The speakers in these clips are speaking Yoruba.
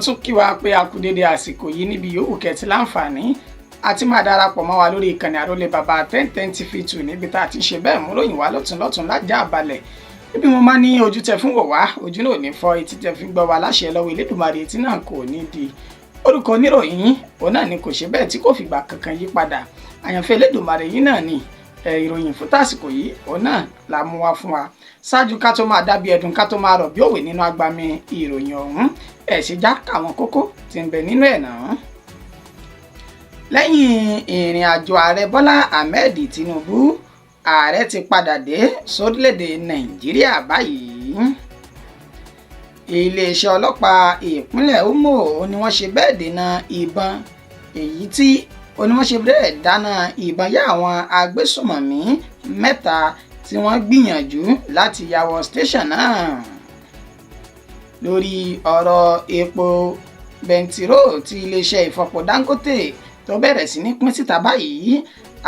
tún kí wa pé a kú dédé àsìkò yìí níbi yòówù kẹ́tì láǹfààní àti máa darapọ̀ mọ́ wa lórí ìkànnì Àrólé Bàbá 1010 TV2 níbi tá a ti ṣe bẹ́ẹ̀ mú ròyìn wá lọ́tùnlọ́tùn lájà àbálẹ̀ níbi mo máa ní ojú tẹ fún wò wá ojú náà ò ní fọ́ etí tẹ fi gbọ́ wa láṣẹ lọ́wọ́ Elédùmarè etí náà kò ní di orúkọ oníròyìn òun náà ni kò ṣe bẹ́ẹ̀ tí kò fìgbà kankan yí padà àyànfẹ́ Elédùmarè yìí náà ni ìròyìn fún tásìkò yìí òun náà la mú wá fún wa ṣáájú ká tó máa dábí ẹdun ká tó máa rọ̀ bí òwe nínú agbami ìròyìn ọ̀hún ṣe já káwọn kókó tí ń bẹ nínú ẹ̀ náà. lẹ́yìn ìrìn àjò ààrẹ Bọ́lá Ahmed Tinubu ààrẹ ti padà dé sórílẹ̀-èdè Nàìjíríà báyìí. iléeṣẹ́ ọlọ́pàá ìpínlẹ̀ Imo ni wọ́n ṣe bẹ́ẹ̀ dènà ìbọn èyí tí wọ́n ṣe bẹ́ẹ̀ dáná ìbọn yá àwọn agbésùmọ̀mí mẹ́ta tí wọ́n gbìyànjú láti ya wọ station náà. lórí ọ̀rọ̀ epo bẹntiró tí iléeṣẹ́ ìfọpo Dangote tó bẹ̀rẹ̀ sí ní pín síta báyìí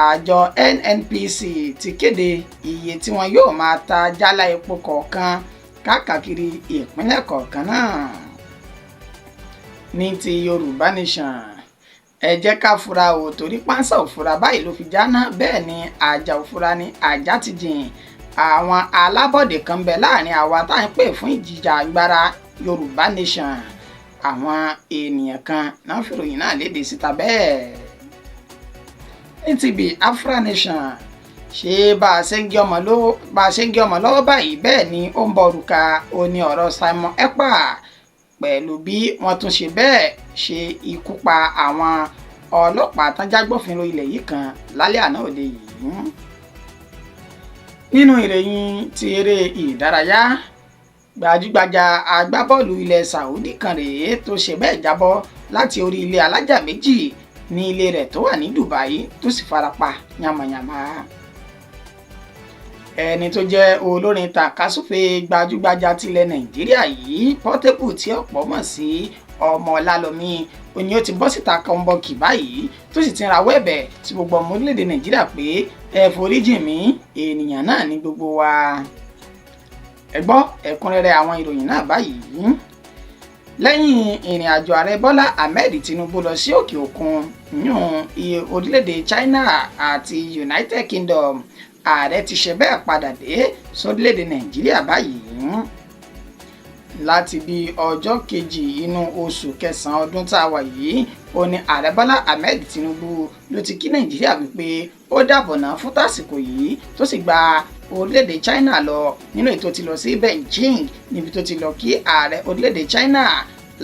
àjọ NNPC ti kéde iye tí wọn yóò máa ta jálá epo kọ̀ọ̀kan káàkiri ìpínlẹ̀ kọ̀ọ̀kan náà. ní ti Yorùbá Nation ẹ jẹ́ ká fura o torí pánsá òfura báyìí ló fi jáná bẹ́ẹ̀ ni àjà òfura ni àjà ti jìn àwọn alábọ̀dé kan bẹ láàrin àwa tá à ń pè fún ìjìjà agbára Yorùbá Nation àwọn ènìyàn kan náà fìròyìn náà léde síta bẹ́ẹ̀. ní ti Biafra Nation ṣé bá a ṣe ń gé ọmọ lọ́wọ́ báyìí bẹ́ẹ̀ ni ó ń bọ òrùka oní ọ̀rọ̀ Simon Ekpa pẹ̀lú bí wọ́n tún ṣe bẹ́ẹ̀ ṣe ikú pa àwọn ọlọ́pàá tán jágbófinró ilẹ̀ yìí kan lálẹ́ àná òde yìí. nínú ìròyìn ti eré ìdárayá gbajúgbajà agbábọ́ọ̀lù ilẹ̀ Saudi kan rèé tó ṣe bẹ́ẹ̀ jábọ́ láti orí ilé alájà méjì ní ilé rẹ̀ tó wà ní Dubai tó sì farapa yamayama. ẹni tó jẹ́ olórin tàkásùfè gbajúgbajà tilẹ̀ Nàìjíríà yìí Portable tí ọ̀pọ̀ mọ̀ sí ọmọ Lálọ́mí òní ó ti bọ́ síta kan bọ́ kì báyìí tó sì ti ń rawọ́ ẹ̀bẹ̀ tí gbogbo ọmọ orílẹ̀-èdè Nàìjíríà pé ẹ foríjì mí ènìyàn náà ní gbogbo wa. ẹ gbọ́ ẹ̀kúnrẹ́rẹ́ àwọn ìròyìn náà báyìí. lẹ́yìn ìrìn àjò ààrẹ Bọ́lá Ahmed Tinubu lọ sí òkè òkun yún orílẹ̀-èdè China àti United Kingdom ààrẹ ti ṣe bẹ́ẹ̀ padà dé sórílẹ̀-èdè Nàìjíríà báyìí. láti bí ọjọ́ kejì inú oṣù kẹsàn-án ọdún tá a wà yìí ó ní ààrẹ Bọ́lá Ahmed Tinubu ló ti kí Nàìjíríà wípé ó dàbọ̀ náà fún tásìkò yìí tó sì gba orílẹ̀-èdè China lọ nínú ètò tí lọ sí Beijing níbi tó ti lọ kí ààrẹ orílẹ̀-èdè China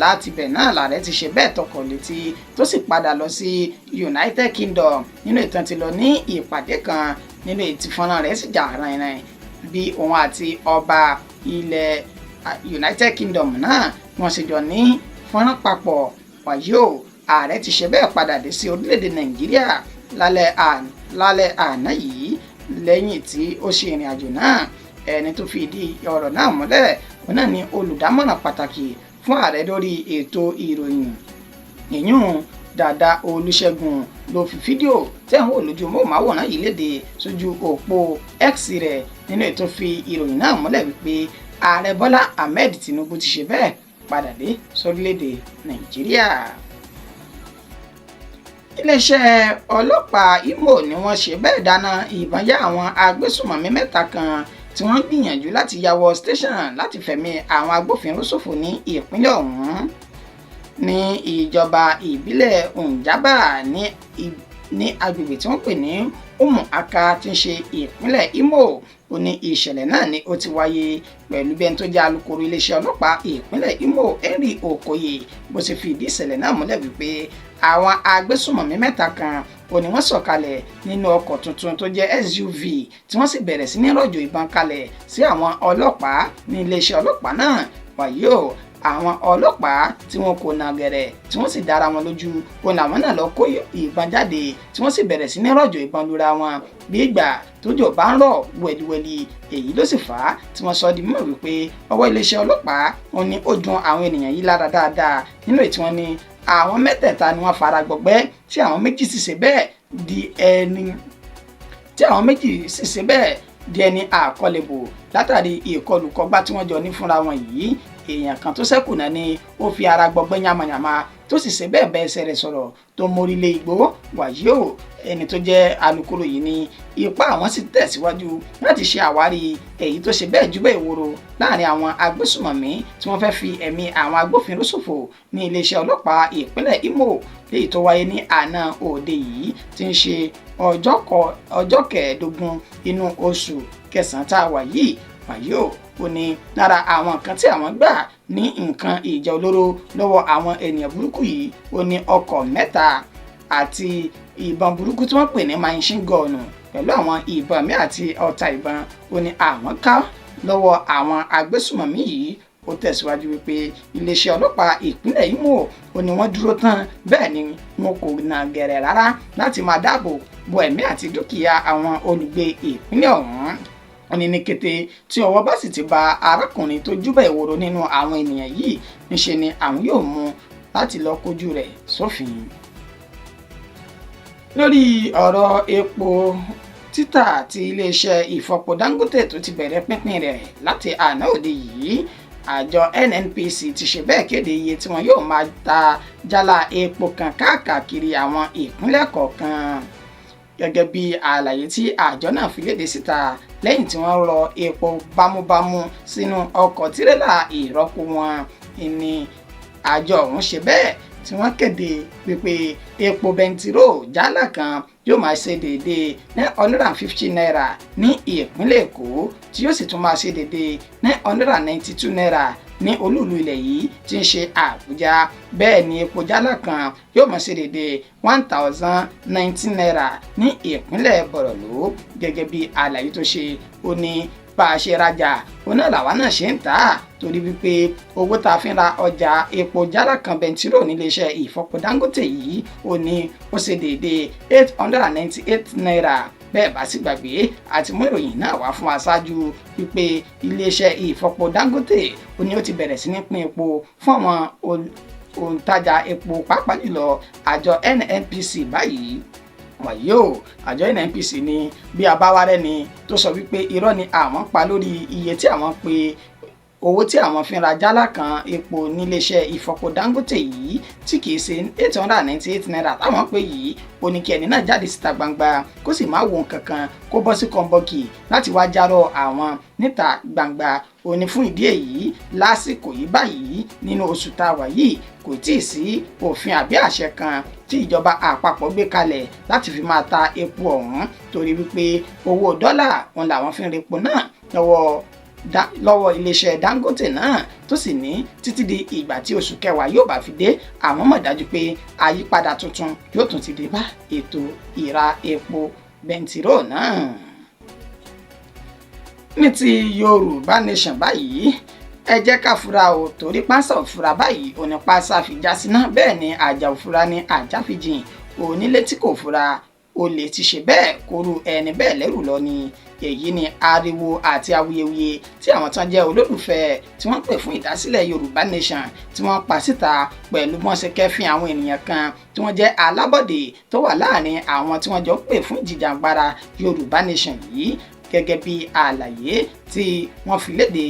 láti bẹ̀ náà làárẹ̀ ti ṣe bẹ́ẹ̀ tọkọ̀ létí tó sì padà lọ sí United Kingdom nínú ìtàn ti lọ ní ìpàdé kan nínú ètí fọ́nrán rẹ̀ sì jà rìnrìn bí òun àti ọba ilẹ̀ United Kingdom náà wọ́n sì jọ ní fọ́nrán papọ̀ wàyí o ààrẹ ti ṣe bẹ́ẹ̀ padà dé sí orílẹ̀-èdè Nàìjíríà lálẹ́ àná yìí lẹ́yìn tí ó ṣe ìrìn àjò náà ẹni tó fi ìdí ọ̀rọ̀ náà múlẹ̀ òun náà ni olùdámọ̀ràn pàtàkì fún ààrẹ lórí ètò ìròyìn ìyún Dàda Olúṣẹ́gun ló fi fídíò tẹ́hún olójú móhùnmáwòrán yìí léde sójú òpó X rẹ̀ nínú ètò fi ìròyìn náà múlẹ̀ wípé ààrẹ Bọ́lá Ahmed Tinubu ti ṣe bẹ́ẹ̀ padà dé sórílẹ̀-èdè Nàìjíríà. iléeṣẹ́ ọlọ́pàá Imo ni wọ́n ṣe bẹ́ẹ̀ dáná ìbọn yá àwọn agbésùmọ̀mí mẹ́ta kan tí wọ́n gbìyànjú láti ya wọ station láti fẹ̀mí àwọn agbófinró ṣòfò ní ìpínlẹ̀ ọ̀hún. ní ìjọba ìbílẹ̀ Njaba ní agbègbè tí wọ́n pè ní Umuaka tí ń ṣe ìpínlẹ̀ Imo ó ní ìṣẹ̀lẹ̀ náà ni ó ti wáyé pẹ̀lú bí ẹni tó jẹ́ alukoro iléeṣẹ́ ọlọ́pàá ìpínlẹ̀ Imo Henry Okoye bó ṣe fi ìdí ìṣẹ̀lẹ̀ náà múlẹ̀ wípé àwọn agbésùmọ̀mí mẹ́ta kan ó ní wọ́n sọ̀kalẹ̀ nínú ọkọ̀ tuntun tó jẹ́ SUV tí wọ́n sì bẹ̀rẹ̀ sí ní rọ̀jò ìbọn kalẹ̀ sí àwọn ọlọ́pàá ní iléeṣẹ́ ọlọ́pàá náà wàyí o àwọn ọlọ́pàá tí wọn kò nà gẹ̀rẹ̀ tí wọ́n sì dára wọn lójú òun làwọn náà lọ kó ìbọn jáde tí wọ́n sì bẹ̀rẹ̀ sí ní rọ̀jò ìbọn lura wọn bí ìgbà tójò bá ń rọ̀ wẹ̀lìwẹ̀lì èyí ló sì fà á tí wọ́n sọ di mímọ̀ wípé ọwọ́ iléeṣẹ́ ọlọ́pàá wọn ni ó dùn àwọn ènìyàn yìí lára dáadáa nínú èyí tí wọ́n ní àwọn mẹ́tẹ̀ẹ̀ta ni wọ́n fara gbọgbẹ́ tí àwọn méjì sì ṣe bẹ́ẹ̀ di ẹni àkọlẹ̀bò látàrí ìkọlùkọgbá tí wọ́n jọ ní fúnra wọn yìí èèyàn kan tó ṣẹ́kù náà ni ó fi ara gbọgbẹ́ yamayama tó sì ṣe bẹ́ẹ̀ bẹ́ẹ̀ ẹsẹ̀ rẹ̀ sọ̀rọ̀ tó mórí lé igbó. Wàyí o, ẹni tó jẹ́ alukoro yìí ní ipá àwọn sì tẹ̀síwájú láti ṣe àwárí èyí tó ṣe bẹ́ẹ̀ júbẹ̀ ìwòrò láàrin àwọn agbésùmọ̀mí tí wọ́n fẹ́ fi ẹ̀mí àwọn agbófinró ṣòfò ní iléeṣẹ́ ọlọ́pàá ìpínlẹ̀ Imo léyìí tó wáyé ní àná òde yìí tí ń ṣe ọjọ́ kẹẹ̀ẹ́dógún inú oṣù kẹsàn-án tá a wà yìí. Wàyí o, ó ní lára àwọn nǹkan tí àwọn gbà ní nǹkan ìjà olóró lọ́wọ́ àwọn ènìyàn burúkú yìí ó ní ọkọ̀ 3 àti ìbọn burúkú tí wọ́n pè ní machine gun pẹ̀lú àwọn ìbọn mi àti ọta ìbọn ó ní àwọn ká lọ́wọ́ àwọn agbésùmọ̀mí yìí. Ó tẹ̀síwájú wípé iléeṣẹ́ ọlọ́pàá ìpínlẹ̀ Imo ó ní wọ́n dúró tán, bẹ́ẹ̀ ni wọn kò nà gẹ̀rẹ̀ rárá láti máa dáàbò bo ẹ̀mí àti dúkìá àwọn olùgbé ìpínlẹ̀ ọ̀hún. Wọ́n ní ní kété tí ọwọ́ bá sì ti ba arákùnrin tó júbà ìwòrò nínú àwọn ènìyàn yìí, níṣe ni àwọn yóò mú láti lọ kojú rẹ̀ sófin. Lórí ọ̀rọ̀ epo títà tí iléeṣẹ́ ìfọpo Dangote tó ti bẹ̀rẹ̀ pínpín rẹ̀ láti àná òde yìí, àjọ NNPC ti ṣe bẹ́ẹ̀ kéde iye tí wọn yóò máa ta jálá epo kan káàkiri àwọn ìpínlẹ̀ kọ̀ọ̀kan. Gẹ́gẹ́ bí àlàyé tí àjọ náà fi léde síta lẹ́yìn tí wọ́n rọ epo bámúbámú sínú ọkọ̀ tirẹ́là ìrọ́pò wọn, ní àjọ ọ̀hún ṣe bẹ́ẹ̀ tí wọ́n kéde wípé epo bẹntiró jálá kan yóò máa ṣe déédéé 950 naira ní ìpínlẹ̀ Èkó tí yóò sì tún máa ṣe déédéé 992 naira ní olúùlú ilẹ̀ yìí tí ń ṣe Àbújá. Bẹ́ẹ̀ ni epo jálá kan yóò máa ṣe déédéé 1019 naira ní ìpínlẹ̀ Borno. Gẹ́gẹ́ bí àlàyé tó ṣe, ó ní bá a ṣe rajà òun náà làwa náà ṣe ń tà á, torí wípé owó tá a fi ra ọjà epo jálá kan bẹntiró níléeṣẹ́ ìfọpo Dangote yìí ó ní ó ṣe déédéé 898 naira. Bẹ́ẹ̀ bá sì gbàgbé àti mú ìròyìn náà wá fún aṣáájú wípé iléeṣẹ́ ìfọpo Dangote ó ní ó ti bẹ̀rẹ̀ sí ní pín epo fún àwọn òǹtajà epo pàápàá jùlọ àjọ NNPC báyìí. Wàyí o, àjọ NNPC ní bí abáwárẹ́ni tó sọ wípé irọ́ ni àwọn pa lórí iye tí àwọn pe owó tí àwọn fi ra jálá kan epo níléeṣẹ́ ìfọpo Dangote yìí tí kìí ṣe 898 naira táwọn pè yìí. Ó ní kí ẹni náà jáde síta gbangba kó sì má wo nǹkan kan kó bọ́ sí kọ́ńbọ́ọ̀kì láti wá járọ̀ àwọn níta gbangba. Ó ní fún ìdí èyí lásìkò yìí báyìí nínú oṣù tá a wà yìí kò tíì sí òfin àbí àṣẹ kan tí ìjọba àpapọ̀ gbé kalẹ̀ láti fi máa ta epo ọ̀hún, torí wípé owó dọ́là wọn làwọn fi ń repo náà lọ́wọ́ iléeṣẹ́ Dangote náà, tó sì ní títí di ìgbà tí oṣù kẹwàá yóò bá fi dé àwọn mọ̀ dájú pé àyípadà tuntun yóò tún ti dé bá ètò ìra epo bẹntiró náà. Ní ti Yorùbá Nation báyìí, ẹ jẹ́ ká fura o, torí pánsá òfura báyìí òní pánsá fi já síná, bẹ́ẹ̀ ni àjà òfura ni àjà fi jìn. Onílé tí kò fura olè ti ṣe bẹ́ẹ̀ kóru ẹni bẹ́ẹ̀ lẹ́rù lọ ni. Èyí ni ariwo àti awuyewuye tí àwọn tán jẹ́ olólùfẹ́ tí wọ́n pè fún ìdásílẹ̀ Yorùbá Nation tí wọ́n pa síta pẹ̀lú bọ́n ṣe kẹ́fín àwọn ènìyàn kan tí wọ́n jẹ́ alábọ̀dé tó wà láàrin àwọn tí wọ́n jọ pè fún ìjìjàǹgbara Yorùbá Nation yìí. Gẹ́gẹ́ bí àlàyé tí wọ́n fi léde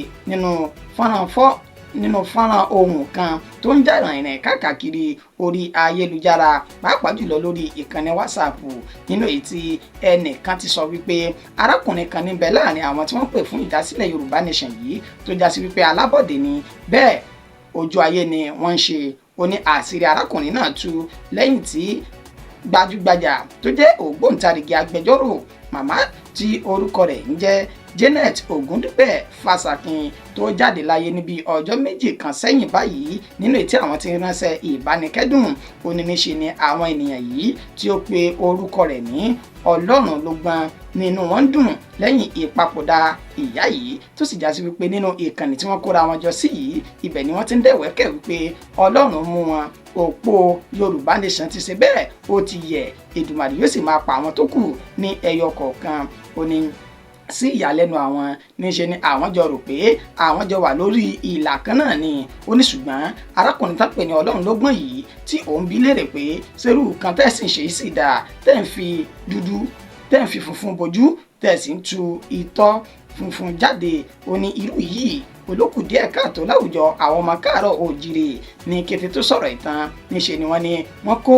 nínú fọ́nrán ohùn kan tó ń jà rìnrìn káàkiri orí ayélujára pàápàá jùlọ lórí ìkànnì WhatsApp, nínú èyí tí ẹnìkan ti sọ wípé arákùnrin kan níbẹ̀ láàrin àwọn tí wọ́n pè fún ìdásílẹ̀ Yorùbá Nation yìí tó já sí wípé alábọ̀dé ni, bẹ́ẹ̀ ojú ayé ni wọ́n ń ṣe. Ó ní àṣírí arákùnrin náà tú lẹ́yìn tí gbajúgbajà tó jẹ́ ògbóǹtarìgì agbẹjọ́rò màmá tí orúkọ rẹ̀ ń jẹ́ Janet Ogundipẹ Fasakin tó jáde láyé níbi ọjọ́ méjì kan sẹ́yìn báyìí. Nínú ètí àwọn tí ń ránṣẹ́ ìbánikẹ́dùn, ó ní níṣe ni àwọn ènìyàn yìí tí ó pe orúkọ rẹ̀ ní Ọlọ́run ló gbọ́n nínú wọn dùn lẹ́yìn ìpapòdà ìyá yìí, tó sì já sí wípé nínú ìkànnì tí wọ́n kóra wọn jọ sí yìí, ibẹ̀ ni wọ́n ti ń dẹ̀wẹ́kẹ̀ wípé Ọlọ́run mú wọn, òpó Yorùbá Nation ti ṣe bẹ́ẹ̀ ó ti yẹ̀, Èdùmàrè yóò sì máa pa àwọn tó kù ní ẹyọ kọ̀ọ̀kan. Ó ní sí ìyàlẹ́nu àwọn níṣe ni àwọn jọ rò pé àwọn jọ wà lórí ìlà kan náà ni. Ó ní ṣùgbọ́n arákùnrin tá pè ní Ọlọ́run ló gbọ́n yìí tí òun bi léèrè pé ṣerú kan tẹ̀sí ń ṣe sí dáa, tẹ̀ ń fi dúdú tẹ̀ ń fi funfun bojú tẹ̀ sì ń tu itọ́ funfun jáde. Ó ní irú yìí olókù díẹ̀ káàtó láwùjọ àwọn ọmọ káàárọ̀ oòjíire. Ní kété tó sọ̀rọ̀ ìtàn níṣe ni wọ́n kó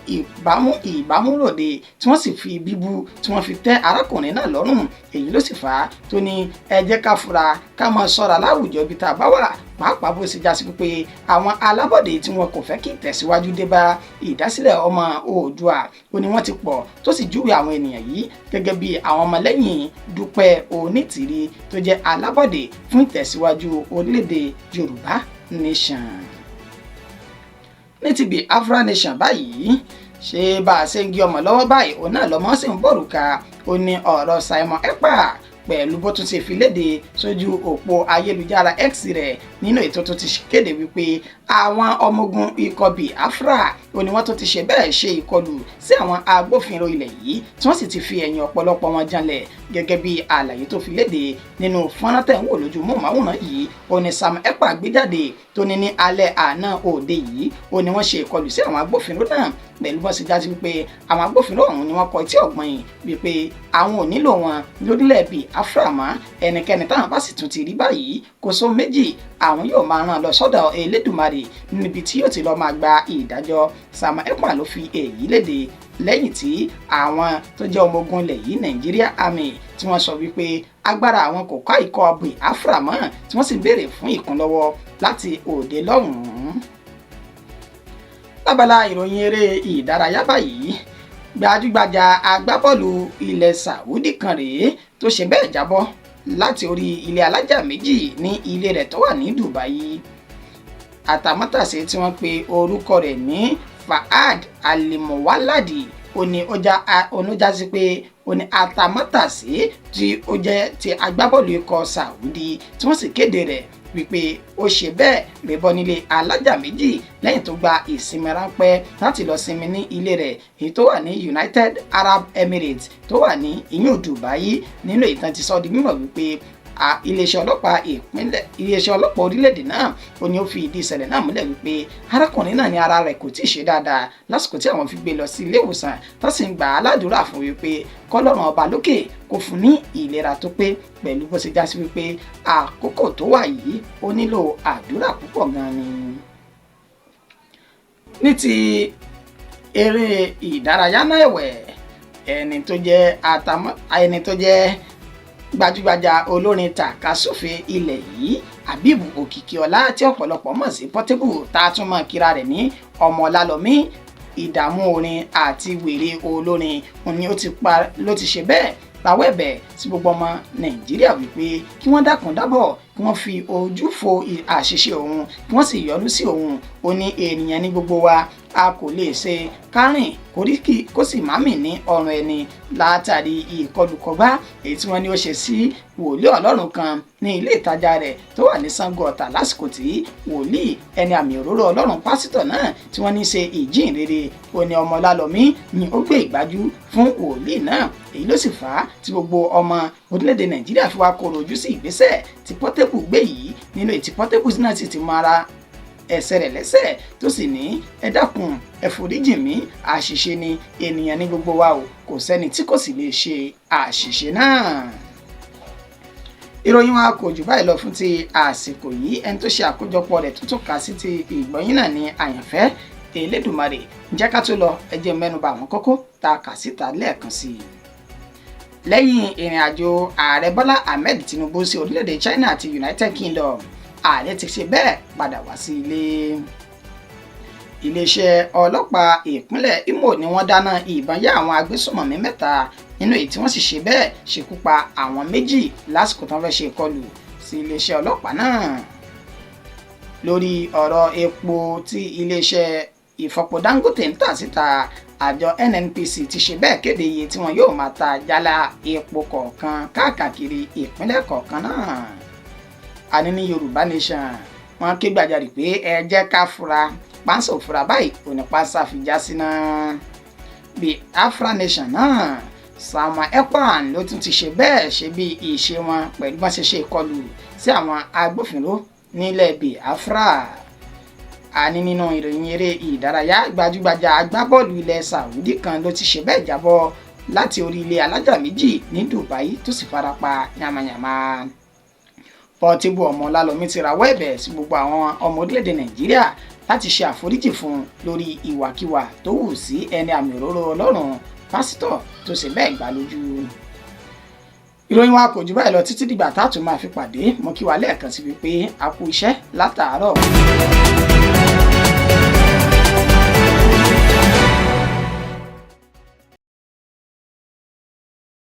ìbámú ròde tí wọ́n sì fi bíbú tí wọ́n fi tẹ́ arákùnrin náà lọ́rùn. Èyí ló sì fà á tó ní ẹ jẹ́ ká fura ká máa ṣọ́ra láwùjọ ibi tá a bá wà, pàápàá bó ṣe já sí pé àwọn alábọ̀dé tí wọn kò fẹ́ kí ìtẹ̀síwájú dé bá ìdásílẹ̀ ọmọ Oòduà ó ní wọ́n ti pọ̀ tó sì júwe àwọn ènìyàn yìí gẹ́gẹ́ bí àwọn ọmọlẹ́yìn Dúpẹ́ Onítìrí tó jẹ́ alábọ̀dé fún ìtẹ̀síwájú orílẹ̀-èdè Yorùbá Nation. Ní ti Biafra Nation báyìí, ṣé bá a ṣe ń gé ọmọ lọ́wọ́ báyìí òun náà lọ́mọ sì ń bọ̀rùka. Ó ní ọ̀rọ̀ Simon Ekpa pẹ̀lú bó tún ti fi léde sójú òpó ayélujára X rẹ̀ nínú ètò tó ti kéde wípé àwọn ọmọ ogun ikọ̀ Biafra ó ní wọ́n tó ti ṣe bẹ́ẹ̀ ṣe ìkọlù sí àwọn agbófinró ilẹ̀ yìí tí wọ́n sì ti fi ẹ̀yìn ọ̀pọ̀lọpọ̀ wọn janlẹ̀ gẹ́gẹ́ bí àlàyé tó fi léde nínú fọ́nrán tẹ̀ ń wò lójú móhùnmáwòrán yìí. Ó ní Sam Ekpa gbé jáde tó ní alẹ́ àná òde yìí ó ní wọ́n ṣe ìkọlù sí àwọn agbófinró náà pẹ̀lú bọ́n sì jáde wípé àwọn agbófinró ọ̀hún ni wọ́n kọ etí ọ̀gbọ́n yìí wípé àwọn ò nílò wọn lórílẹ̀ Biafra mọ́. Ẹnikẹ́ni táwọn bá sì tún ti rí báyìí kò só méjì àwọn yóò máa rán lọ sọ́dọ̀ Elédùmarè níbi tí yóò ti lọ́ọ́ máa gba ìdájọ́. Sam Ekpa ló fi èyí léde lẹ́yìn tí àwọn tó jẹ́ ọmọ ogun ilẹ̀ yìí Nigeria Army tí wọ́n sọ wípé agbára àwọn kò ká ikọ̀ Biafra mọ́ tí wọ́n sì béèrè fún ìkúnlọ́wọ́ láti òde lọ́hùn-ún. Lábala ìròyìn eré ìdárayá báyìí, gbajúgbajà agbábọ́ọ̀lù ilẹ̀ Saudi kan rèé tó ṣe bẹ́ẹ̀ jábọ́ láti orí ilé alájà méjì ní ilé rẹ̀ tó wà ní Dubai. Àtàmátàsé tí wọ́n pe orúkọ rẹ̀ ní Fahad Al-Muwalladi oníjà sí pé oní àtàmátàsé tí ó jẹ́ ti agbábọ́ọ̀lù ikọ̀ Saudi tí wọ́n sì kéde rẹ̀ wípé ó ṣe bẹ́ẹ̀ rébọ́ nílé alájà méjì lẹ́yìn tó gba ìsinmi ráńpẹ́ láti lọ sinmi ní ilé rẹ̀ èyí tó wà ní United Arab Emirates tó wà ní ìyún Dubai. Nínú ìtàn ti sọ di mímọ̀ wípé iléeṣẹ́ ọlọ́pàá orílẹ̀-èdè náà ó ní ó fi ìdí ìṣẹ̀lẹ̀ náà múlẹ̀ wípé arákùnrin náà ní ara rẹ̀ kò tíì ṣe dáadáa lásìkò tí àwọn fi gbé lọ sí ilé ìwòsàn tó sì ń gbà á ládùúrà fún wípé kọ́lọ́run ọba lókè kó fún ní ìlera tó pé pẹ̀lú bó ṣe já sí wípé àkókò tó wà yìí ó nílò àdúrà púpọ̀ gan ni. Ní ti eré ìdárayá náà ẹ̀wẹ̀, ẹni tó jẹ́ gbajúgbajà olórin tàkasúfè ilẹ̀ yìí Habib Òkìkíọlá tí ọ̀pọ̀lọpọ̀ mọ̀ sí Portable tá a tún mọ̀ kíra rẹ̀ ní Ọmọlálọ́mí ìdààmú orin àti wèrè olórin ni ló ti ṣe bẹ́ẹ̀ pawọ́ ẹ̀bẹ̀ sí gbogbo ọmọ Nàìjíríà wípé kí wọ́n dákun dábọ̀ kí wọ́n fi ojú fo àṣìṣe òun kí wọ́n sì yọ́nú sí òun. Ó ní ènìyàn ní gbogbo wa a kò lè ṣe kárìn koríki kó sì má mì ní ọrùn ẹni látàrí ìkọlùkọgbá èyí tí wọ́n ní ó ṣe sí wòlíì Ọlọ́run kan ní ilé ìtajà rẹ̀ tó wà ní Ṣàngó Ọ̀tà lásìkò tí wòlíì ẹni àmì òróró Ọlọ́run pásítọ̀ náà tí wọ́n ní ṣe ìjíhìnrere. Ó ní Ọmọlálọ́mí ni ó gbé ìgbájú fún wòlíì náà. Èyí ló sì fà á tí gbogbo ọmọ orílẹ̀-èdè Nàìjíríà fi wá kóró ojú sí ìgbésẹ̀ tí Portable gbé yìí. Nínú ètí Portable náà sì ti mọ ara ẹ̀ṣẹ̀ rẹ̀ lẹ́sẹ̀ tó sì ní ẹ dákun ẹ foríjì mí àṣìṣe ni ènìyàn ní gbogbo wa o kò sẹ́ni tí kò sì lè ṣe àṣìṣe náà. Ìròyìn wa kò jù báyìí lọ fún ti àsìkò yìí. Ẹni tó ṣe àkójọpọ̀ rẹ̀ tó tún kà sí ti ìgbọ̀nyín náà ní Àyànfẹ́ Elédùmarè. Ǹjẹ́ ká tó lọ ẹ jẹ́ mẹ́nubà àwọn kókó tá a kà síta lẹ́ẹ̀kan sí i. Lẹ́yìn ìrìn àjò ààrẹ Bọ́lá Ahmed Tinubu sí orílẹ̀-èdè China àti United Kingdom, ààrẹ ti ṣe bẹ́ẹ̀ padà wá sí ilé. Iléeṣẹ́ ọlọ́pàá ìpínlẹ̀ Imo ni wọ́n dáná ìbọn yá àwọn agbésùnmọ̀mí 3 nínú èyí tí wọ́n sì ṣe bẹ́ẹ̀ ṣekú pa àwọn 2 lásìkò tán fẹ́ ṣe ìkọlù sí iléeṣẹ́ ọlọ́pàá náà. Lórí ọ̀rọ̀ epo tí iléeṣẹ́ ìfọpo Dangote ń tà síta, àjọ NNPC ti ṣe bẹ́ẹ̀ kéde iye tí wọn yóò máa ta jálá epo kọ̀ọ̀kan káàkiri ìpínlẹ̀ kọ̀ọ̀kan náà. Àní ní Yorùbá Nation wọ́n ké gbàjarè pé ẹ jẹ́ ká fura pánsá òfura báyìí òní pánsá fi já síná. Biafra Nation náà Sam Ekpa ló tún ti ṣe bẹ́ẹ̀ ṣe bí ìṣe wọn pẹ̀lú bọ́n ṣe ṣe ìkọlù sí àwọn agbófinró nílẹ̀ Biafra. Àní nínú ìròyìn eré ìdárayá, gbajúgbajà agbábọ́ọ̀lù ilẹ̀ Saudi kan ló ti ṣe bẹ́ẹ̀ jábọ́ láti orí ilé alájà méjì ní Dubai tó sì farapa yamayama. Portable ọmọ Ọlálọmí ti rawọ́ ẹ̀bẹ̀ sí gbogbo àwọn ọmọ orílẹ̀-èdè Nàìjíríà láti ṣe àforíjì fún un lórí ìwàkiwà tó hù sí ẹni àmì òróró Ọlọ́run pásítọ̀ tó ṣe bẹ́ẹ̀ gbà lójú. Ìròyìn wa kò jù báyìí lọ títí dìgbà tá a tún máa fi pàdé. Mo kí wa lẹ́ẹ̀kan sí wípé a kú iṣẹ́ látàárọ̀.